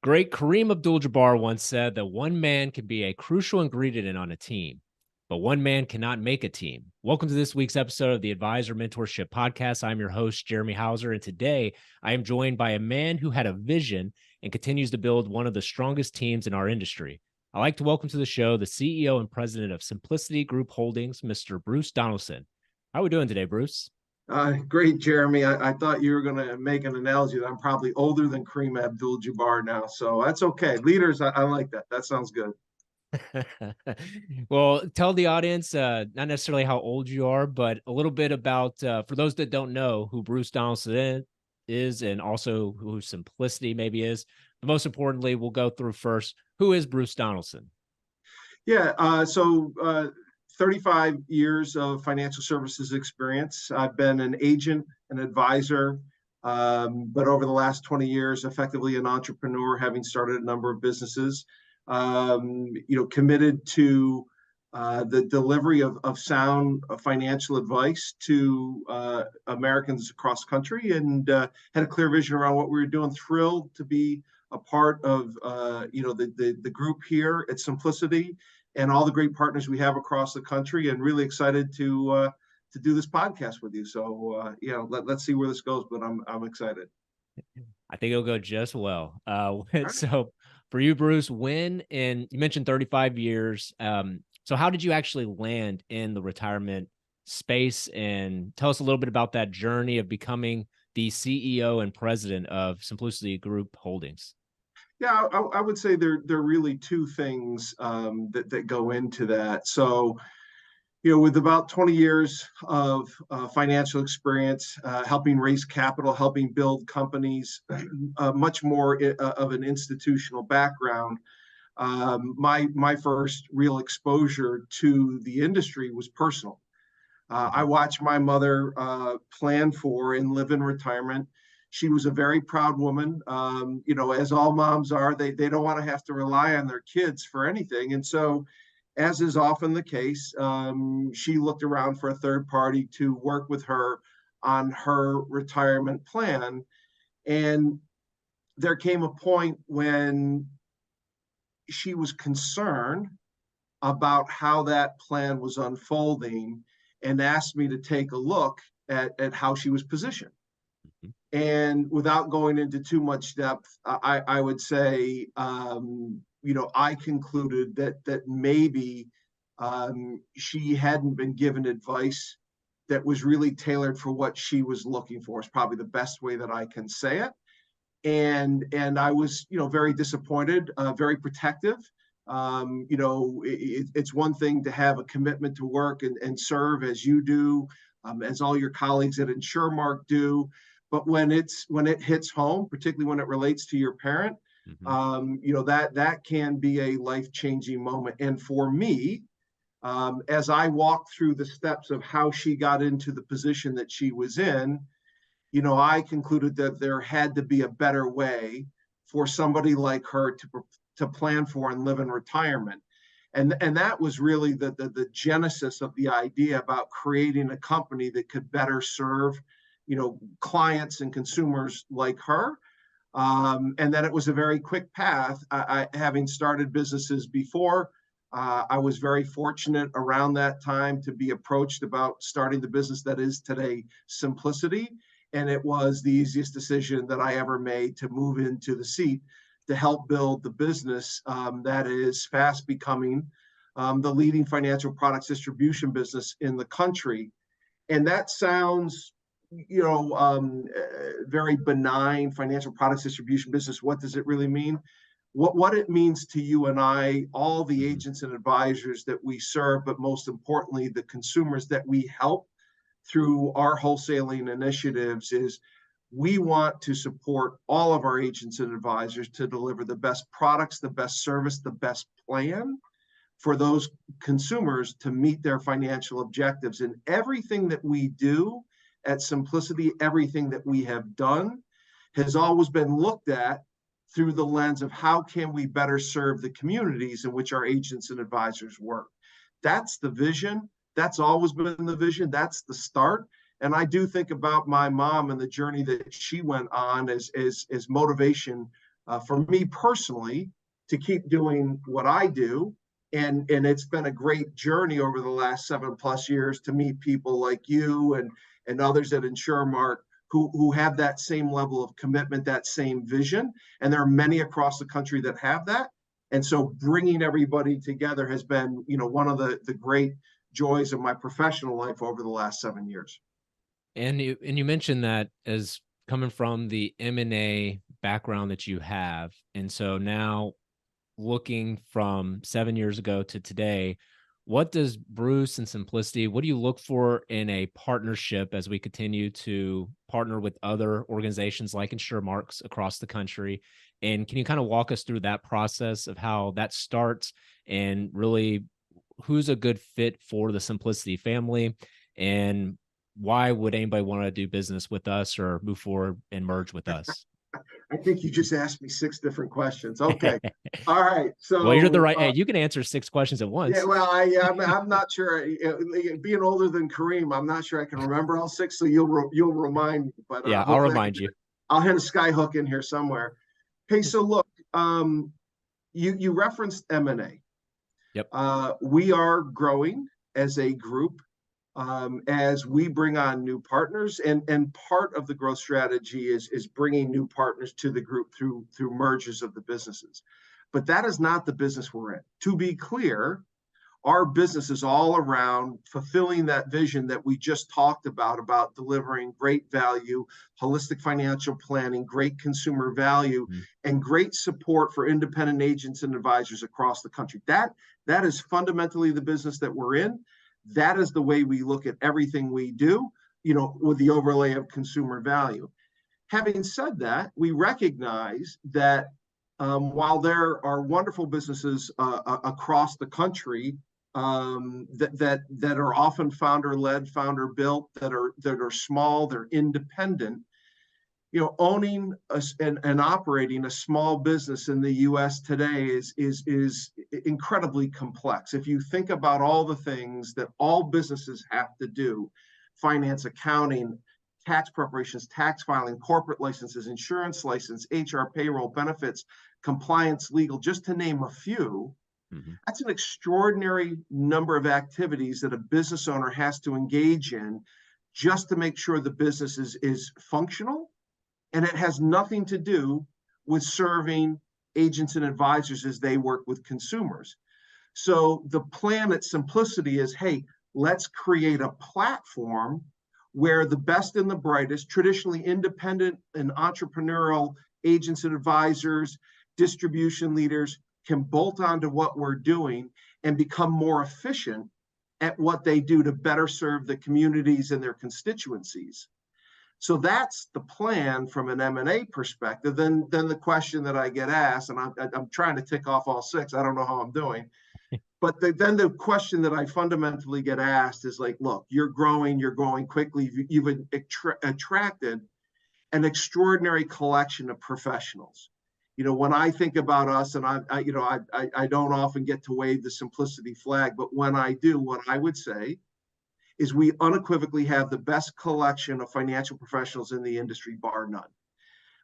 Great Kareem Abdul-Jabbar once said that one man can be a crucial ingredient on a team, but one man cannot make a team. Welcome to this week's episode of the Advisor Mentorship Podcast. I'm your host, Jeremy Hauser, and today I am joined by a man who had a vision and continues to build one of the strongest teams in our industry. I'd like to welcome to the show the CEO and president of Simplicity Group Holdings, Mr. Bruce Donaldson. How are we doing today, Bruce? Great, Jeremy. I thought you were going to make an analogy that I'm probably older than Kareem Abdul-Jabbar now, so that's okay. Leaders, I like that. That sounds good. Well, tell the audience, not necessarily how old you are, but a little bit about, for those that don't know who Bruce Donaldson is and also who Simplicity maybe is. But most importantly, we'll go through first, who is Bruce Donaldson? Yeah, so 35 years of financial services experience. I've been an agent, an advisor, but over the last 20 years, effectively an entrepreneur, having started a number of businesses. Committed to the delivery of sound financial advice to Americans across the country, and had a clear vision around what we were doing. Thrilled to be a part of the group here at Simplicity and all the great partners we have across the country, and really excited to do this podcast with you. So let's see where this goes, but I'm excited. I think it'll go just well. Right. So for you, Bruce, you mentioned 35 years. So how did you actually land in the retirement space? And tell us a little bit about that journey of becoming the CEO and president of Simplicity Group Holdings. Yeah, I would say there are really two things that go into that. So, with about 20 years of financial experience, helping raise capital, helping build companies, much more of an institutional background, my first real exposure to the industry was personal. I watched my mother plan for and live in retirement. She was a very proud woman. As all moms are, they don't want to have to rely on their kids for anything. And so, as is often the case, she looked around for a third party to work with her on her retirement plan. And there came a point when she was concerned about how that plan was unfolding and asked me to take a look at how she was positioned. And without going into too much depth, I would say, I concluded that maybe she hadn't been given advice that was really tailored for what she was looking for, is probably the best way that I can say it. And I was, very disappointed, very protective. It's one thing to have a commitment to work and serve as you do, as all your colleagues at InsureMark do. But when it hits home, particularly when it relates to your parent, that can be a life-changing moment. And for me, as I walked through the steps of how she got into the position that she was in, I concluded that there had to be a better way for somebody like her to plan for and live in retirement. And that was really the genesis of the idea about creating a company that could better serve clients and consumers like her. And then it was a very quick path. I having started businesses before, I was very fortunate around that time to be approached about starting the business that is today Simplicity. And it was the easiest decision that I ever made to move into the seat to help build the business that is fast becoming the leading financial products distribution business in the country. And that sounds very benign, financial products distribution business. What does it really mean? What it means to you and I, all the agents and advisors that we serve, but most importantly, the consumers that we help through our wholesaling initiatives, is we want to support all of our agents and advisors to deliver the best products, the best service, the best plan for those consumers to meet their financial objectives. And everything that we do at Simplicity, everything that we have done has always been looked at through the lens of how can we better serve the communities in which our agents and advisors work. That's the vision. That's always been the vision. That's the start. And I do think about my mom and the journey that she went on as motivation for me personally, to keep doing what I do. And it's been a great journey over the last 7+ years to meet people like you and others at InsureMark who have that same level of commitment, that same vision. And there are many across the country that have that. And so bringing everybody together has been, one of the great joys of my professional life over the last 7 years. And you mentioned that as coming from the M&A background that you have. And so now looking from 7 years ago to today, what does Bruce and Simplicity, what do you look for in a partnership as we continue to partner with other organizations like InsureMarks across the country? And can you kind of walk us through that process of how that starts and really who's a good fit for the Simplicity family, and why would anybody want to do business with us or move forward and merge with us? I think you just asked me 6 different questions. Okay. All right. Well, you're the So, right. Hey, you can answer 6 questions at once. yeah, well, I'm not sure. Being older than Kareem, I'm not sure I can remember all 6. So you'll remind me. But Yeah, I'll hopefully remind you. I'll hit a sky hook in here somewhere. Hey, so look, you referenced M&A. Yep. We are growing as a group, as we bring on new partners, and part of the growth strategy is bringing new partners to the group through mergers of the businesses. But that is not the business we're in. To be clear, our business is all around fulfilling that vision that we just talked about delivering great value, holistic financial planning, great consumer value, and great support for independent agents and advisors across the country. That is fundamentally the business that we're in. That is the way we look at everything we do, with the overlay of consumer value. Having said that, we recognize that while there are wonderful businesses across the country that are often founder-led, founder-built, that are small, they're independent, owning and operating a small business in the U.S. today is incredibly complex. If you think about all the things that all businesses have to do, finance, accounting, tax preparations, tax filing, corporate licenses, insurance license, HR, payroll, benefits, compliance, legal, just to name a few, that's an extraordinary number of activities that a business owner has to engage in just to make sure the business is functional. And it has nothing to do with serving agents and advisors as they work with consumers. So the plan at Simplicity is, hey, let's create a platform where the best and the brightest, traditionally independent and entrepreneurial agents and advisors, distribution leaders can bolt onto what we're doing and become more efficient at what they do to better serve the communities and their constituencies. So that's the plan from an M&A perspective. Then the question that I get asked, and I'm trying to tick off all 6. I don't know how I'm doing. But then the question that I fundamentally get asked is like, look, you're growing quickly. You've attracted an extraordinary collection of professionals. When I think about us, and I don't often get to wave the Simplicity flag, but when I do, what I would say is we unequivocally have the best collection of financial professionals in the industry, bar none.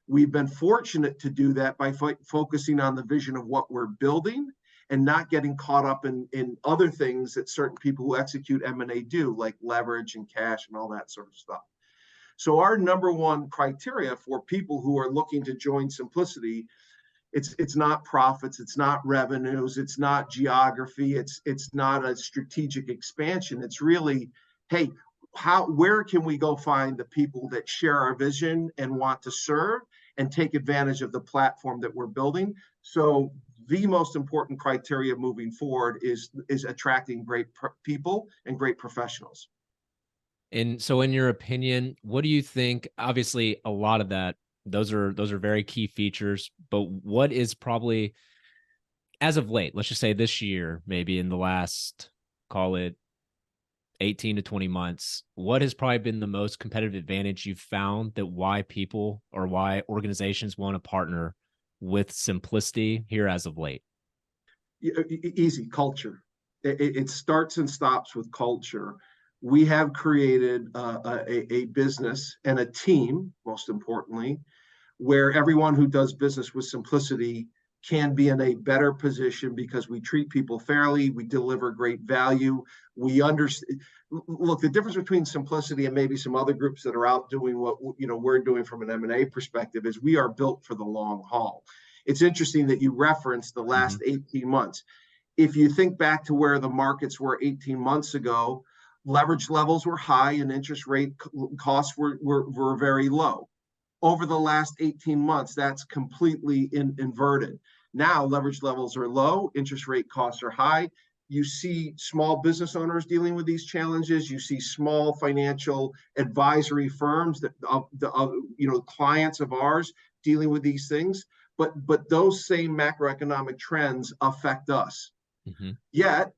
We've been fortunate to do that by focusing on the vision of what we're building and not getting caught up in other things that certain people who execute M&A do, like leverage and cash and all that sort of stuff. So our number one criteria for people who are looking to join Simplicity, it's not profits, it's not revenues, it's not geography, it's not a strategic expansion. It's really, hey, where can we go find the people that share our vision and want to serve and take advantage of the platform that we're building? So the most important criteria moving forward is attracting great people and great professionals. And so in your opinion, what do you think? Obviously, a lot of that, those are very key features, but what is probably, as of late, let's just say this year, maybe in the last, call it 18 to 20 months, what has probably been the most competitive advantage you've found that why people or why organizations want to partner with Simplicity here as of late? Easy. Culture. It starts and stops with culture. We have created a business and a team, most importantly, where everyone who does business with Simplicity can be in a better position because we treat people fairly, we deliver great value, we understand. Look, the difference between Simplicity and maybe some other groups that are out doing what we're doing from an M&A perspective is we are built for the long haul. It's interesting that you referenced the last 18 months. If you think back to where the markets were 18 months ago, leverage levels were high and interest rate costs were very low. Over the last 18 months, that's completely inverted. Now leverage levels are low, interest rate costs are high. You see small business owners dealing with these challenges. You see small financial advisory firms that clients of ours dealing with these things. But those same macroeconomic trends affect us. Yet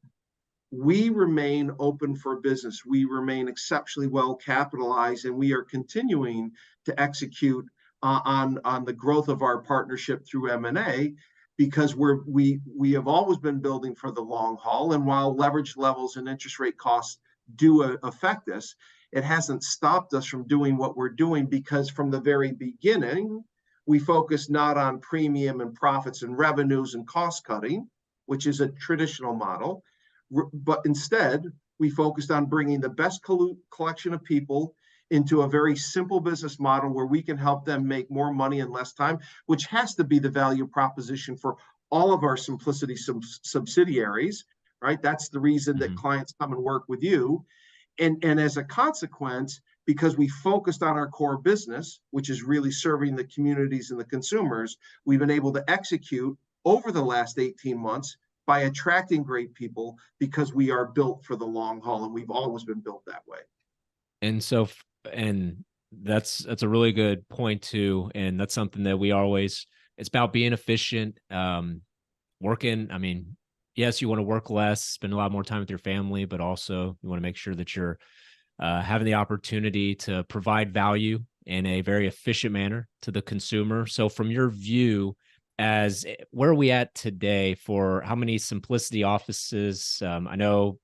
we remain open for business. We remain exceptionally well capitalized, and we are continuing to execute on the growth of our partnership through M&A because we have always been building for the long haul. And while leverage levels and interest rate costs do affect us, it hasn't stopped us from doing what we're doing, because from the very beginning, we focus not on premium and profits and revenues and cost cutting, which is a traditional model, but instead we focused on bringing the best collection of people into a very simple business model where we can help them make more money in less time, which has to be the value proposition for all of our Simplicity subsidiaries, right? That's the reason that clients come and work with you. And as a consequence, because we focused on our core business, which is really serving the communities and the consumers, we've been able to execute over the last 18 months by attracting great people, because we are built for the long haul, and we've always been built that way. And so, and that's a really good point too. And that's something that we always, it's about being efficient, working. I mean, yes, you want to work less, spend a lot more time with your family, but also you want to make sure that you're having the opportunity to provide value in a very efficient manner to the consumer. So from your view, as where are we at today for how many Simplicity offices? I know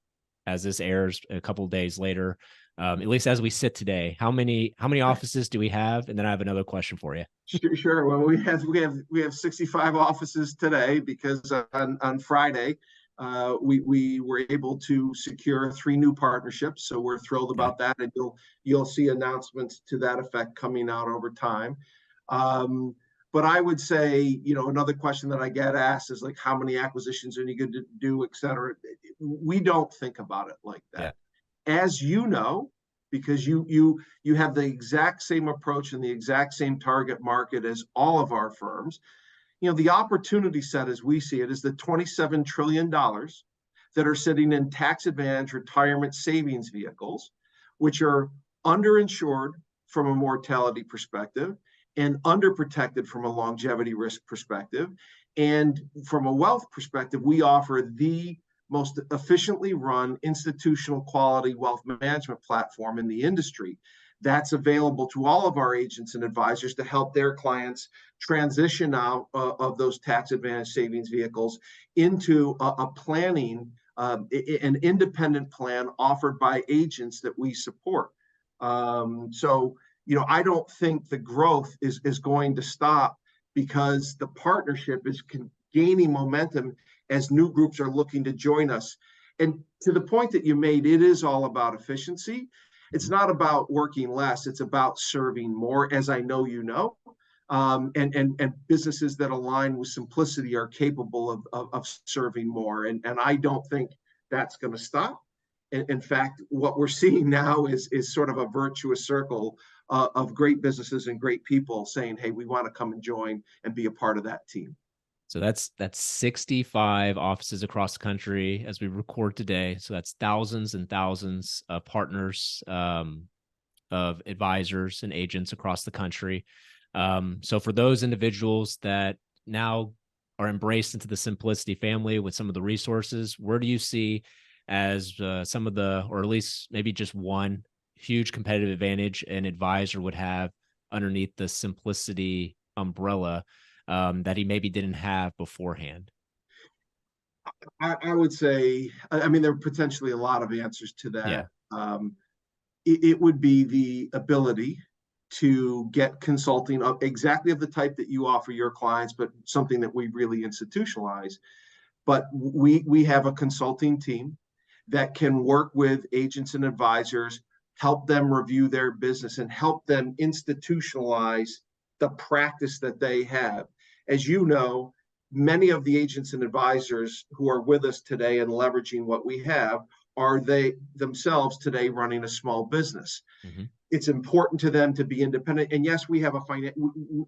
as this airs a couple of days later, at least as we sit today, how many offices do we have? And then I have another question for you. Sure. Well, we have 65 offices today, because on Friday we were able to secure 3 new partnerships. So we're thrilled about that, and you'll see announcements to that effect coming out over time. But I would say, another question that I get asked is like, how many acquisitions are you going to do, et cetera. We don't think about it like that. As you know, because you have the exact same approach and the exact same target market as all of our firms. The opportunity set as we see it is the $27 trillion that are sitting in tax advantage retirement savings vehicles, which are underinsured from a mortality perspective and underprotected from a longevity risk perspective. And from a wealth perspective, we offer the most efficiently run institutional quality wealth management platform in the industry that's available to all of our agents and advisors to help their clients transition out of those tax advantage savings vehicles into a planning, an independent plan offered by agents that we support. So I don't think the growth is going to stop, because the partnership is gaining momentum as new groups are looking to join us. And to the point that you made, it is all about efficiency. It's not about working less. It's about serving more, as I know you know. And businesses that align with Simplicity are capable of serving more. And I don't think that's going to stop. In fact, what we're seeing now is sort of a virtuous circle of great businesses and great people saying, hey, we want to come and join and be a part of that team. So that's 65 offices across the country as we record today. So that's thousands and thousands of partners, of advisors and agents across the country. So for those individuals that now are embraced into the Simplicity family with some of the resources, where do you see as some of the, or at least maybe just one huge competitive advantage an advisor would have underneath the Simplicity umbrella that he maybe didn't have beforehand? I would say, I mean, there are potentially a lot of answers to that. It would be the ability to get consulting of exactly of the type that you offer your clients, but something that we really institutionalize. But we have a consulting team that can work with agents and advisors, help them review their business and help them institutionalize the practice that they have. As you know, many of the agents and advisors who are with us today and leveraging what we have are they themselves today running a small business. Mm-hmm. It's important to them to be independent. And yes, we have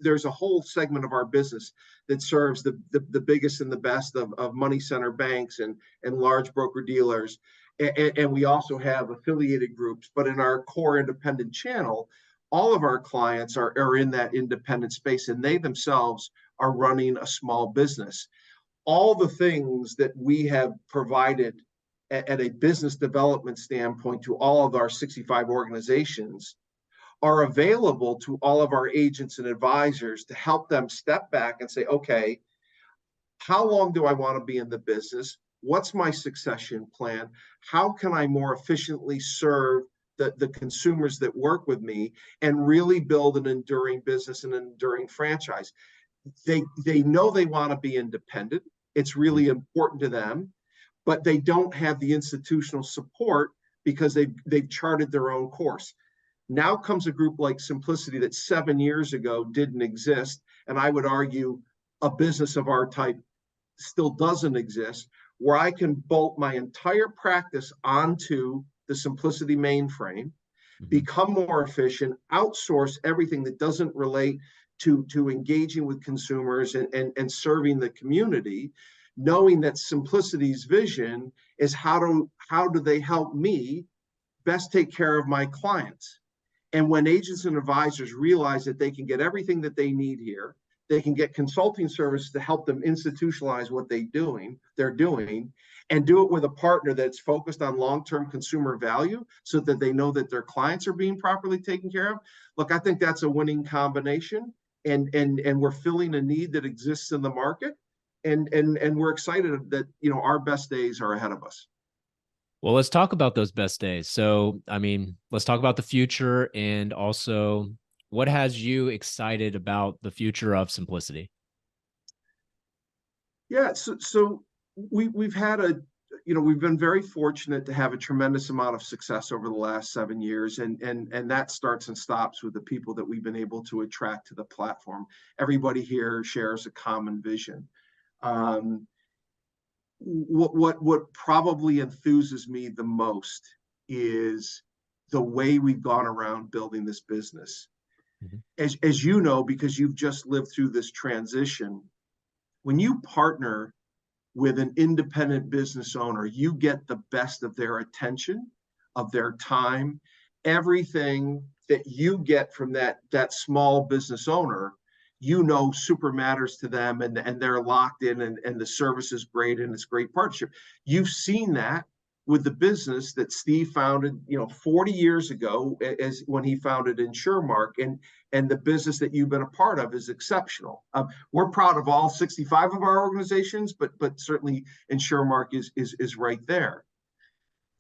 there's a whole segment of our business that serves the biggest and the best of money center banks and large broker dealers. And we also have affiliated groups, but in our core independent channel, all of our clients are in that independent space, and they themselves are running a small business. All the things that we have provided at a business development standpoint to all of our 65 organizations are available to all of our agents and advisors to help them step back and say, okay, how long do I want to be in the business? What's my succession plan? How can I more efficiently serve the consumers that work with me and really build an enduring business and an enduring franchise? They know they want to be independent. It's really important to them, but they don't have the institutional support because they've charted their own course. Now comes a group like Simplicity that 7 years ago didn't exist, and I would argue a business of our type still doesn't exist, where I can bolt my entire practice onto the Simplicity mainframe, become more efficient, outsource everything that doesn't relate to engaging with consumers and serving the community, knowing that Simplicity's vision is how do they help me best take care of my clients. And when agents and advisors realize that they can get everything that they need here, they can get consulting services to help them institutionalize what they're doing, and do it with a partner that's focused on long-term consumer value so that they know that their clients are being properly taken care of. Look, I think that's a winning combination, and we're filling a need that exists in the market, and we're excited that our best days are ahead of us. Well, let's talk about those best days. So, I mean, let's talk about the future, and also what has you excited about the future of Simplicity? Yeah, so we've had we've been very fortunate to have a tremendous amount of success over the last 7 years, and that starts and stops with the people that we've been able to attract to the platform. Everybody here shares a common vision. What probably enthuses me the most is the way we've gone around building this business. Mm-hmm. As you know, because you've just lived through this transition, when you partner with an independent business owner, you get the best of their attention, of their time. Everything that you get from that small business owner, super matters to them, and they're locked in, and the service is great, and it's great partnership. You've seen that with the business that Steve founded 40 years ago, as when he founded InsureMark, and the business that you've been a part of is exceptional. We're proud of all 65 of our organizations, but certainly InsureMark is right there.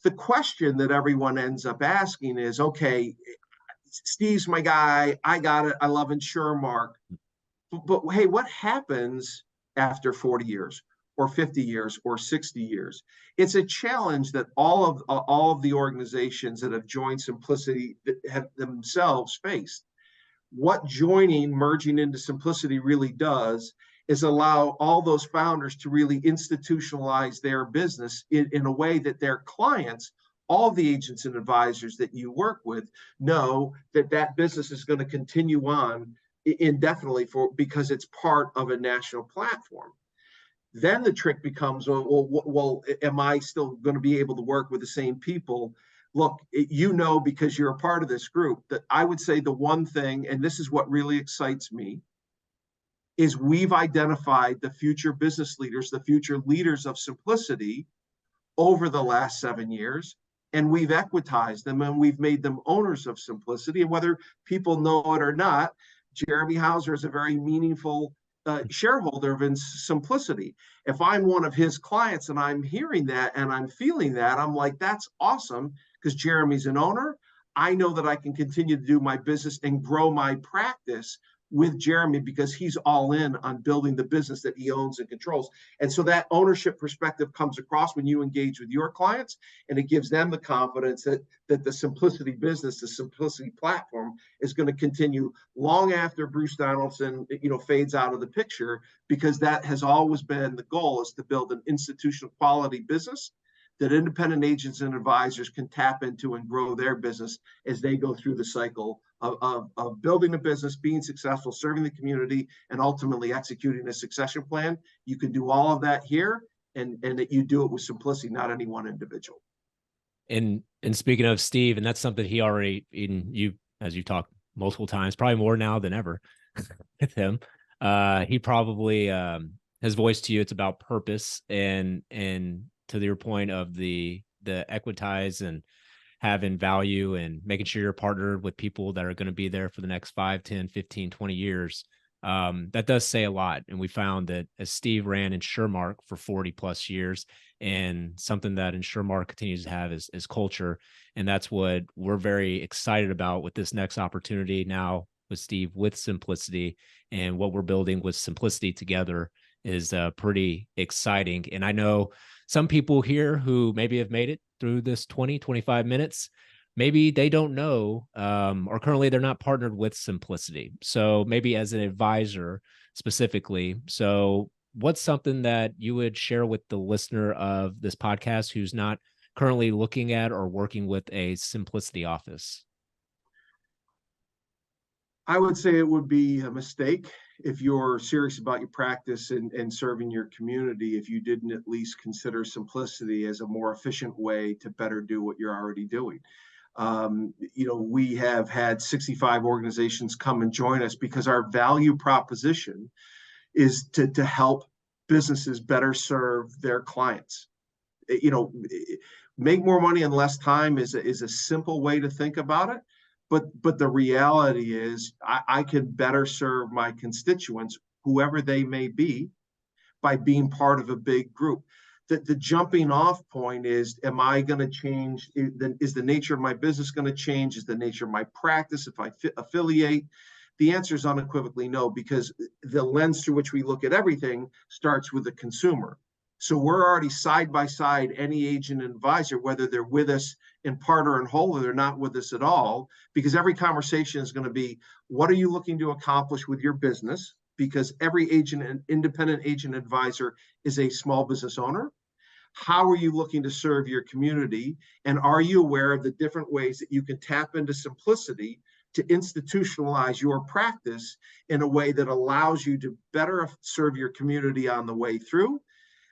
The question that everyone ends up asking is, okay, Steve's my guy, I got it, I love InsureMark, but hey, what happens after 40 years or 50 years or 60 years? It's a challenge that all of the organizations that have joined Simplicity have themselves faced. What merging into Simplicity really does is allow all those founders to really institutionalize their business in a way that their clients, all the agents and advisors that you work with, know that business is going to continue on indefinitely because it's part of a national platform. Then the trick becomes, well, am I still going to be able to work with the same people? Look, because you're a part of this group, that I would say the one thing, and this is what really excites me, is we've identified the future business leaders, the future leaders of Simplicity over the last 7 years, and we've equitized them, and we've made them owners of Simplicity. And whether people know it or not, Jeremy Hauser is a very meaningful shareholder of Simplicity. If I'm one of his clients and I'm hearing that and I'm feeling that, I'm like, that's awesome, because Jeremy's an owner. I know that I can continue to do my business and grow my practice with Jeremy because he's all in on building the business that he owns and controls. And so that ownership perspective comes across when you engage with your clients, and it gives them the confidence that the Simplicity business, the Simplicity platform, is going to continue long after Bruce Donaldson, fades out of the picture, because that has always been the goal, is to build an institutional quality business that independent agents and advisors can tap into and grow their business as they go through the cycle of building a business, being successful, serving the community, and ultimately executing a succession plan. You can do all of that here, and that you do it with simplicity, not any one individual. And speaking of Steve, and that's something he already, as you talked multiple times, probably more now than ever with him. He probably has voiced to you it's about purpose, and to your point of the equitize and having value and making sure you're partnered with people that are going to be there for the next 5, 10, 15, 20 years. That does say a lot. And we found that as Steve ran InsureMark for 40 plus years, and something that InsureMark continues to have is culture. And that's what we're very excited about with this next opportunity now with Steve, with Simplicity, and what we're building with Simplicity together is pretty exciting. And I know some people here who maybe have made it through this 20, 25 minutes, maybe they don't know, or currently they're not partnered with Simplicity. So maybe as an advisor specifically. So what's something that you would share with the listener of this podcast who's not currently looking at or working with a Simplicity office? I would say it would be a mistake if you're serious about your practice and serving your community, if you didn't at least consider Simplicity as a more efficient way to better do what you're already doing. We have had 65 organizations come and join us because our value proposition is to help businesses better serve their clients. Make more money in less time is a simple way to think about it. But the reality is I can better serve my constituents, whoever they may be, by being part of a big group. The jumping off point is, am I going to change? Is the nature of my business going to change? Is the nature of my practice if I affiliate? The answer is unequivocally no, because the lens through which we look at everything starts with the consumer. So we're already side by side, any agent and advisor, whether they're with us in part or in whole, or they're not with us at all, because every conversation is going to be, what are you looking to accomplish with your business? Because every agent and independent agent advisor is a small business owner. How are you looking to serve your community? And are you aware of the different ways that you can tap into Simplicity to institutionalize your practice in a way that allows you to better serve your community on the way through?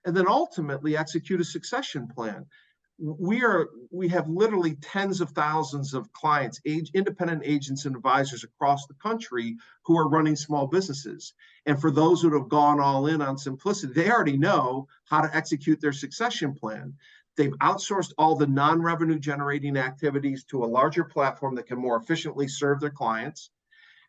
And then ultimately execute a succession plan. We have literally tens of thousands of clients, independent agents and advisors across the country who are running small businesses. And for those who have gone all in on Simplicity, they already know how to execute their succession plan. They've outsourced all the non-revenue generating activities to a larger platform that can more efficiently serve their clients.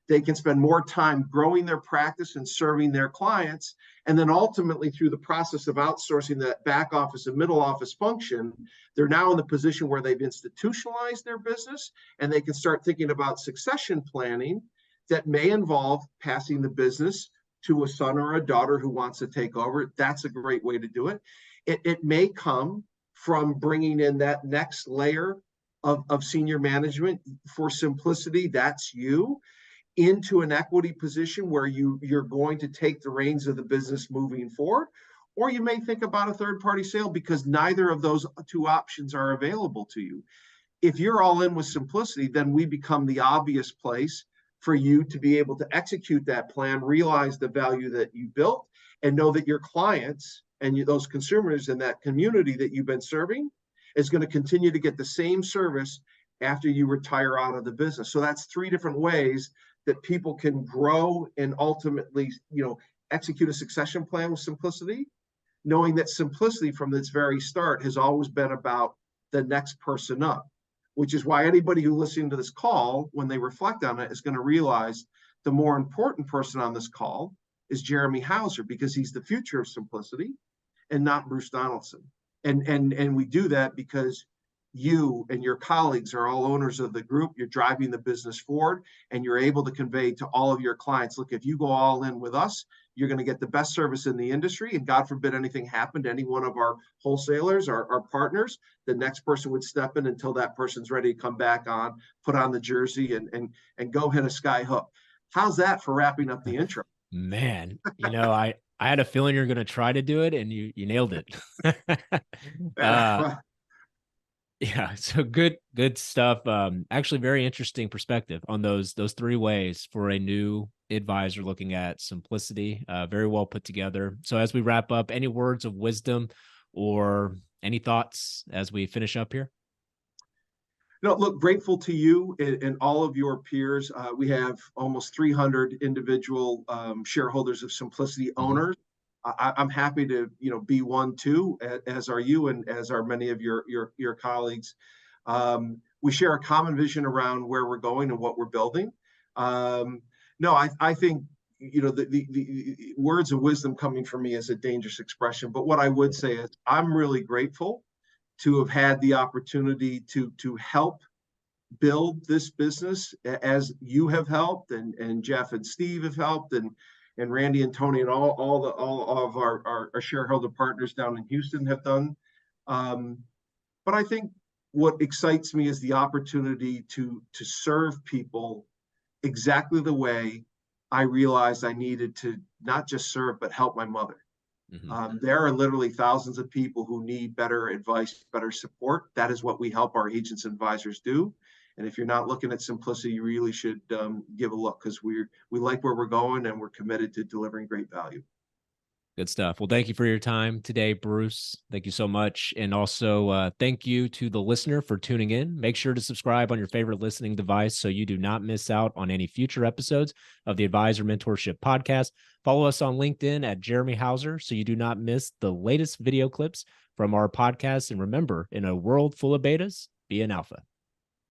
They can spend more time growing their practice and serving their clients. And then ultimately, through the process of outsourcing that back office and middle office function, they're now in the position where they've institutionalized their business, and they can start thinking about succession planning that may involve passing the business to a son or a daughter who wants to take over. That's a great way to do it. It may come from bringing in that next layer of senior management. For Simplicity, that's you, into an equity position where you're going to take the reins of the business moving forward. Or you may think about a third-party sale, because neither of those two options are available to you. If you're all in with Simplicity, then we become the obvious place for you to be able to execute that plan, realize the value that you built, and know that your clients and those consumers in that community that you've been serving is going to continue to get the same service after you retire out of the business. So that's 3 different ways that people can grow and ultimately, execute a succession plan with Simplicity, knowing that Simplicity from its very start has always been about the next person up, which is why anybody who listening to this call, when they reflect on it, is going to realize the more important person on this call is Jeremy Hauser, because he's the future of Simplicity and not Bruce Donaldson. And we do that because you and your colleagues are all owners of the group. You're driving the business forward, and you're able to convey to all of your clients, look, if you go all in with us, you're going to get the best service in the industry. And God forbid anything happened to any one of our wholesalers, our partners, the next person would step in until that person's ready to come back on, put on the jersey, and go hit a sky hook. How's that for wrapping up the intro? Man, I had a feeling you're going to try to do it, and you nailed it. Well, Yeah, so good stuff. Actually, very interesting perspective on those three ways for a new advisor looking at simplicity. Very well put together. So as we wrap up, any words of wisdom or any thoughts as we finish up here? no, look, grateful to you and all of your peers. We have almost 300 individual shareholders of Simplicity Mhm. owners. I'm happy to, be one too, as are you, and as are many of your colleagues. We share a common vision around where we're going and what we're building. No, I think the words of wisdom coming from me is a dangerous expression. But what I would say is I'm really grateful to have had the opportunity to help build this business as you have helped, and Jeff and Steve have helped, and Randy and Tony and all of our shareholder partners down in Houston have done. But I think what excites me is the opportunity to serve people exactly the way I realized I needed to not just serve but help my mother. Mhm. There are literally thousands of people who need better advice, better support. That is what we help our agents and advisors do. And if you're not looking at Simplicity, you really should give a look, because we like where we're going, and we're committed to delivering great value. Good stuff. Well, thank you for your time today, Bruce. Thank you so much. And also, thank you to the listener for tuning in. Make sure to subscribe on your favorite listening device so you do not miss out on any future episodes of the Advisor Mentorship Podcast. Follow us on LinkedIn at Jeremy Hauser so you do not miss the latest video clips from our podcast. And remember, in a world full of betas, be an alpha.